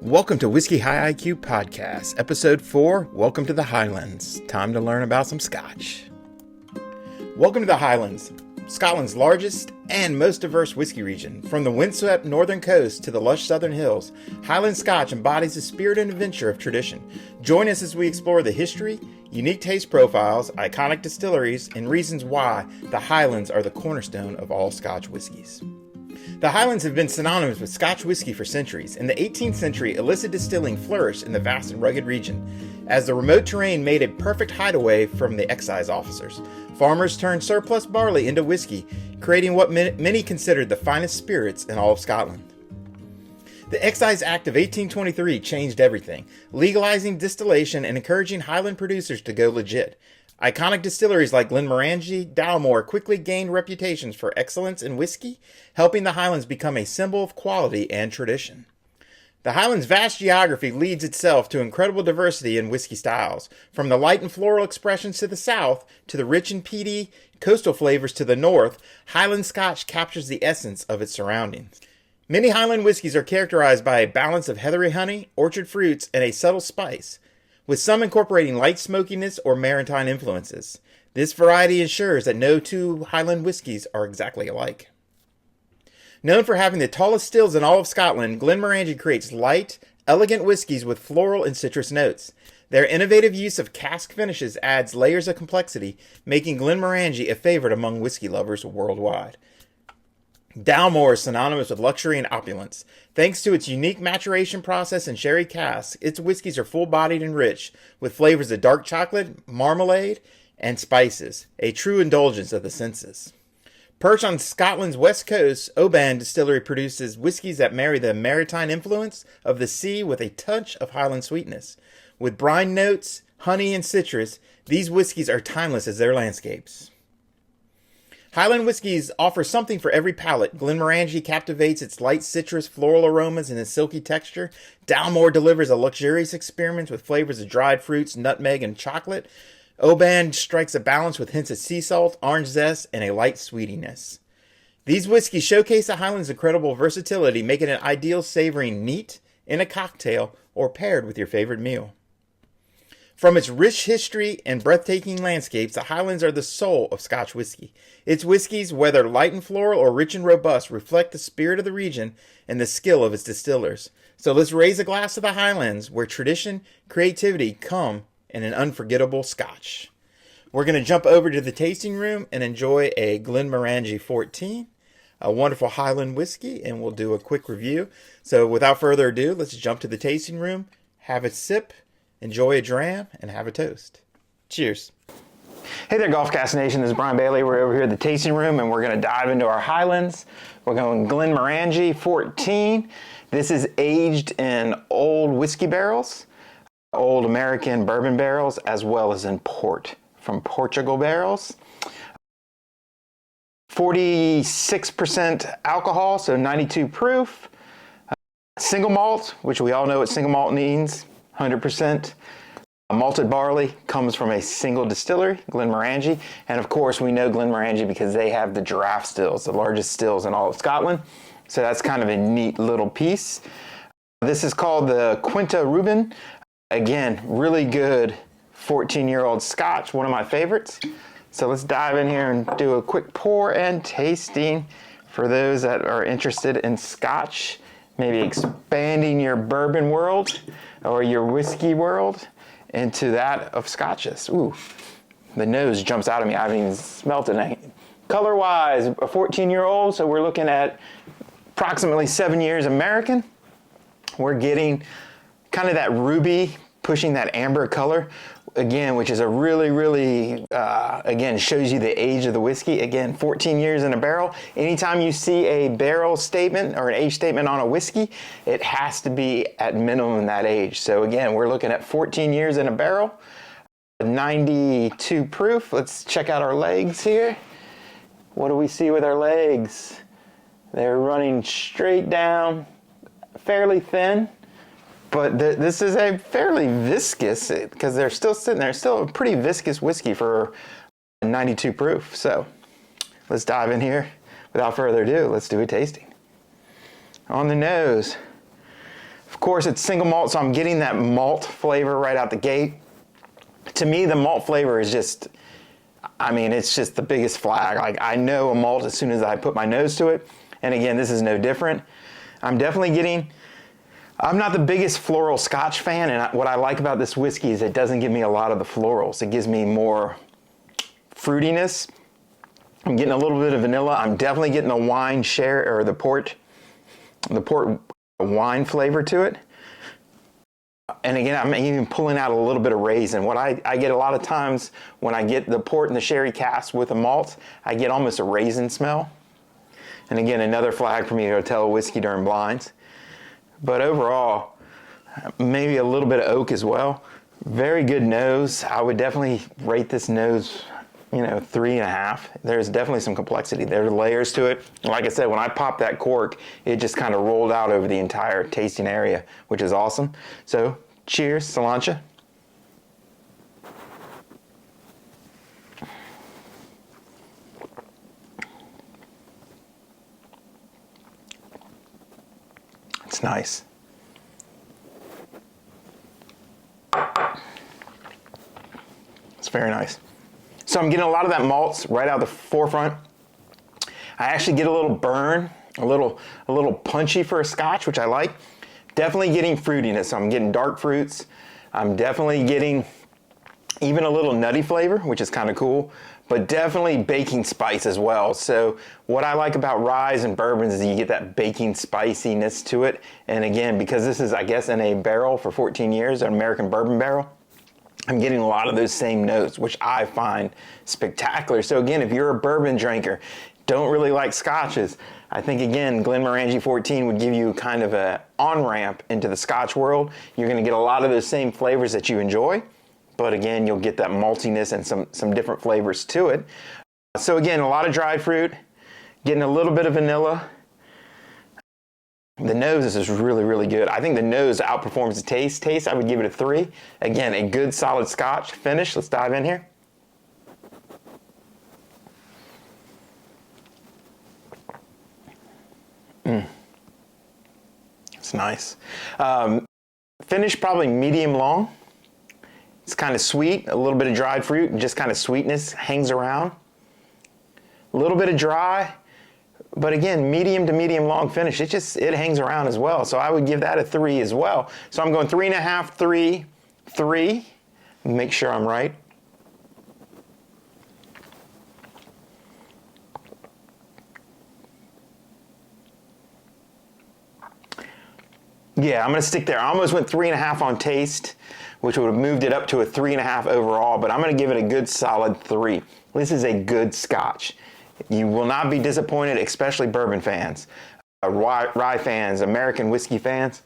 Welcome to Whiskey High IQ Podcast, Episode 4, Welcome to the Highlands. Time to learn about some Scotch. Welcome to the Highlands, Scotland's largest and most diverse whiskey region. From the windswept northern coast to the lush southern hills, Highland Scotch embodies the spirit and adventure of tradition. Join us as we explore the history, unique taste profiles, iconic distilleries, and reasons why the Highlands are the cornerstone of all Scotch whiskeys. The Highlands have been synonymous with Scotch whiskey for centuries. In the 18th century, illicit distilling flourished in the vast and rugged region, as the remote terrain made a perfect hideaway from the excise officers. Farmers turned surplus barley into whiskey, creating what many considered the finest spirits in all of Scotland. The Excise Act of 1823 changed everything, legalizing distillation and encouraging Highland producers to go legit. Iconic distilleries like Glenmorangie, Dalmore quickly gained reputations for excellence in whiskey, helping the Highlands become a symbol of quality and tradition. The Highlands' vast geography leads itself to incredible diversity in whiskey styles, from the light and floral expressions to the south to the rich and peaty coastal flavors to the north. Highland Scotch captures the essence of its surroundings. Many Highland whiskies are characterized by a balance of heathery honey, orchard fruits, and a subtle spice, with some incorporating light smokiness or maritime influences. This variety ensures that no two Highland whiskies are exactly alike. Known for having the tallest stills in all of Scotland, Glenmorangie creates light, elegant whiskies with floral and citrus notes. Their innovative use of cask finishes adds layers of complexity, making Glenmorangie a favorite among whiskey lovers worldwide. Dalmore is synonymous with luxury and opulence. Thanks to its unique maturation process and sherry casks, its whiskeys are full-bodied and rich, with flavors of dark chocolate, marmalade, and spices, a true indulgence of the senses. Perched on Scotland's west coast, Oban distillery produces whiskeys that marry the maritime influence of the sea with a touch of Highland sweetness. With brine notes, honey, and citrus, these whiskeys are timeless as their landscapes. Highland whiskies offer something for every palate. Glenmorangie captivates its light citrus floral aromas and a silky texture. Dalmore delivers a luxurious experience with flavors of dried fruits, nutmeg, and chocolate. Oban strikes a balance with hints of sea salt, orange zest, and a light sweetiness. These whiskeys showcase the Highlands' incredible versatility, making it ideal savoring neat, in a cocktail, or paired with your favorite meal. From its rich history and breathtaking landscapes, the Highlands are the soul of Scotch whiskey. Its whiskies, whether light and floral or rich and robust, reflect the spirit of the region and the skill of its distillers. So let's raise a glass to the Highlands, where tradition, creativity come in an unforgettable Scotch. We're going to jump over to the tasting room and enjoy a Glenmorangie 14, a wonderful Highland whiskey, and we'll do a quick review. So without further ado, let's jump to the tasting room, have a sip, enjoy a dram, and have a toast. Cheers. Hey there, Golfcast Nation. This is Brian Bailey. We're over here at the tasting room, and we're going to dive into our Highlands. We're going Glenmorangie 14. This is aged in old whiskey barrels, old American bourbon barrels, as well as in port from Portugal barrels. 46% alcohol, so 92 proof. Single malt, which we all know what single malt means. 100% malted barley, comes from a single distillery, Glenmorangie, and of course we know Glenmorangie because they have the giraffe stills, the largest stills in all of Scotland, so that's kind of a neat little piece. This is called the Quinta Ruban. Again, really good 14-year-old Scotch, one of my favorites. So let's dive in here and do a quick pour and tasting for those that are interested in Scotch, maybe expanding your bourbon world or your whiskey world into that of Scotches. Ooh, the nose jumps out at me. I haven't even smelt it. Color-wise, a 14-year-old, so we're looking at approximately 7 years American. We're getting kind of that ruby, pushing that amber color, again, which is a really, again, shows you the age of the whiskey. Again, 14 years in a barrel. Anytime you see a barrel statement or an age statement on a whiskey, it has to be at minimum that age. So again, we're looking at 14 years in a barrel, 92 proof. Let's check out our legs here. What do we see with our legs? They're running straight down, fairly thin. But this is a fairly viscous, because they're still sitting there, still a pretty viscous whiskey for 92 proof. So let's dive in here. Without further ado, let's do a tasting. On the nose, Of course, it's single malt, so I'm getting that malt flavor right out the gate. To me, the malt flavor is just, I mean, it's just the biggest flag. Like, I know a malt as soon as I put my nose to it. And again, this is no different. I'm definitely getting, I'm not the biggest floral Scotch fan, and what I like about this whiskey is it doesn't give me a lot of the florals. It gives me more fruitiness. I'm getting a little bit of vanilla. I'm definitely getting the wine share, or the port wine flavor to it. And again, I'm even pulling out a little bit of raisin. What I get a lot of times when I get the port and the sherry cask with a malt, I get almost a raisin smell. And again, another flag for me to tell a whiskey during blinds. But overall, maybe a little bit of oak as well. Very good nose. I would definitely rate this nose, 3.5. There's definitely some complexity. There's layers to it. Like I said, when I popped that cork, it just kind of rolled out over the entire tasting area, which is awesome. So, cheers, Cilantro. It's nice. It's very nice. So I'm getting a lot of that malts right out the forefront. I actually get a little burn, a little punchy for a Scotch, which I like. Definitely getting fruitiness. So I'm getting dark fruits. I'm definitely getting even a little nutty flavor, which is kind of cool, but definitely baking spice as well. So what I like about ryes and bourbons is you get that baking spiciness to it. And again, because this is, I guess, in a barrel for 14 years, an American bourbon barrel, I'm getting a lot of those same notes, which I find spectacular. So again, if you're a bourbon drinker, don't really like Scotches, I think again, Glenmorangie 14 would give you kind of a on-ramp into the Scotch world. You're gonna get a lot of those same flavors that you enjoy, but again, you'll get that maltiness and some different flavors to it. So again, a lot of dried fruit, getting a little bit of vanilla. The nose is really, really good. I think the nose outperforms the taste. Taste, I would give it a 3. Again, a good solid Scotch finish. Let's dive in here. It's nice. Finish probably medium long. It's kind of sweet, a little bit of dried fruit, and just kind of sweetness hangs around. A little bit of dry. But again, medium to medium long finish, it hangs around as well. So I would give that a 3 as well. So I'm going 3.5, 3, 3. Make sure I'm right. Yeah, I'm gonna stick there. I almost went 3.5 on taste, which would have moved it up to a 3.5 overall, but I'm gonna give it a good solid 3. This is a good Scotch. You will not be disappointed, especially bourbon fans, rye fans, American whiskey fans.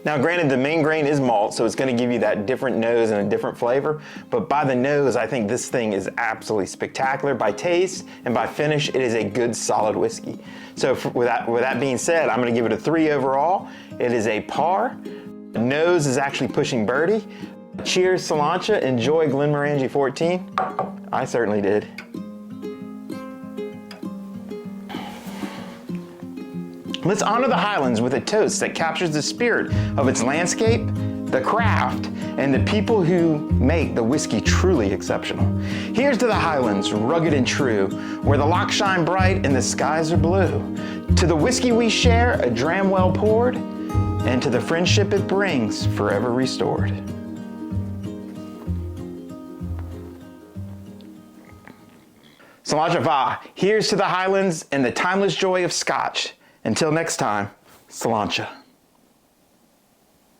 Now, granted, the main grain is malt, so it's going to give you that different nose and a different flavor. But by the nose, I think this thing is absolutely spectacular. By taste and by finish, it is a good, solid whiskey. So with that being said, I'm going to give it a 3 overall. It is a par. The nose is actually pushing birdie. Cheers, Cilantro. Enjoy Glenmorangie 14. I certainly did. Let's honor the Highlands with a toast that captures the spirit of its landscape, the craft, and the people who make the whiskey truly exceptional. Here's to the Highlands, rugged and true, where the locks shine bright and the skies are blue. To the whiskey we share, a dram well poured, and to the friendship it brings, forever restored. Cilantro va. Here's to the Highlands and the timeless joy of Scotch. Until next time, Cilantro.